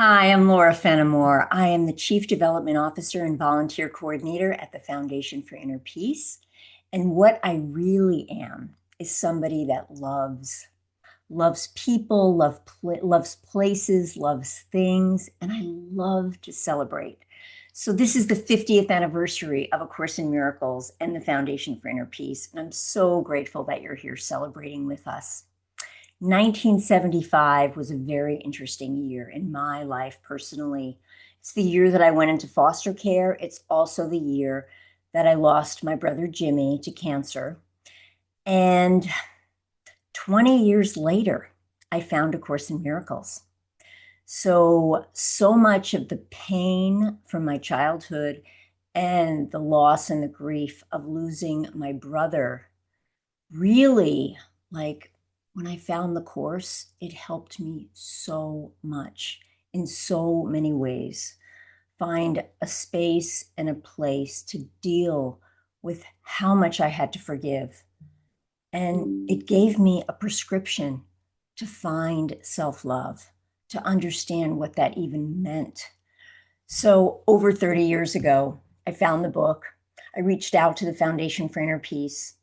Hi, I'm Laura Fenimore. I am the Chief Development Officer and Volunteer Coordinator at the Foundation for Inner Peace. And what I really am is somebody that loves people, loves places, loves things, and I love to celebrate. So this is the 50th anniversary of A Course in Miracles and the Foundation for Inner Peace, and I'm so grateful that you're here celebrating with us. 1975 was a very interesting year in my life personally. It's the year that I went into foster care. It's also the year that I lost my brother Jimmy to cancer. And 20 years later, I found A Course in Miracles. So much of the pain from my childhood and the loss and the grief of losing my brother really, like, when I found the course, it helped me so much in so many ways. Find a space and a place to deal with how much I had to forgive. And it gave me a prescription to find self love, to understand what that even meant. So, over 30 years ago, I found the book. I reached out to the Foundation for Inner Peace.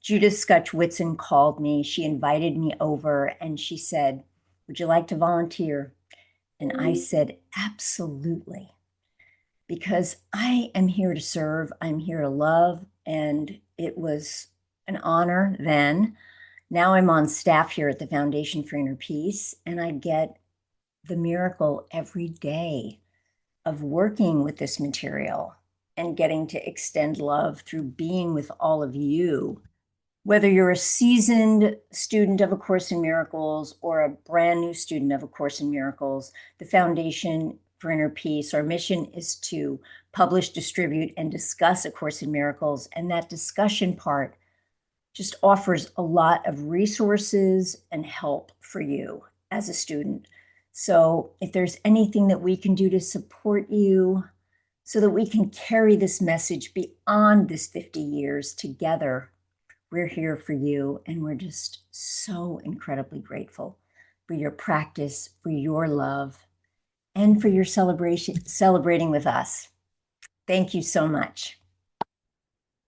Judith Scutch Whitson called me. She invited me over and she said, "Would you like to volunteer?" And I said, "Absolutely," because I am here to serve, I'm here to love. And it was an honor then. Now I'm on staff here at the Foundation for Inner Peace, and I get the miracle every day of working with this material and getting to extend love through being with all of you. Whether you're a seasoned student of A Course in Miracles or a brand new student of A Course in Miracles, the Foundation for Inner Peace, our mission is to publish, distribute, and discuss A Course in Miracles. And that discussion part just offers a lot of resources and help for you as a student. So if there's anything that we can do to support you so that we can carry this message beyond this 50 years together, we're here for you. And we're just so incredibly grateful for your practice, for your love, and for your celebrating with us. Thank you so much.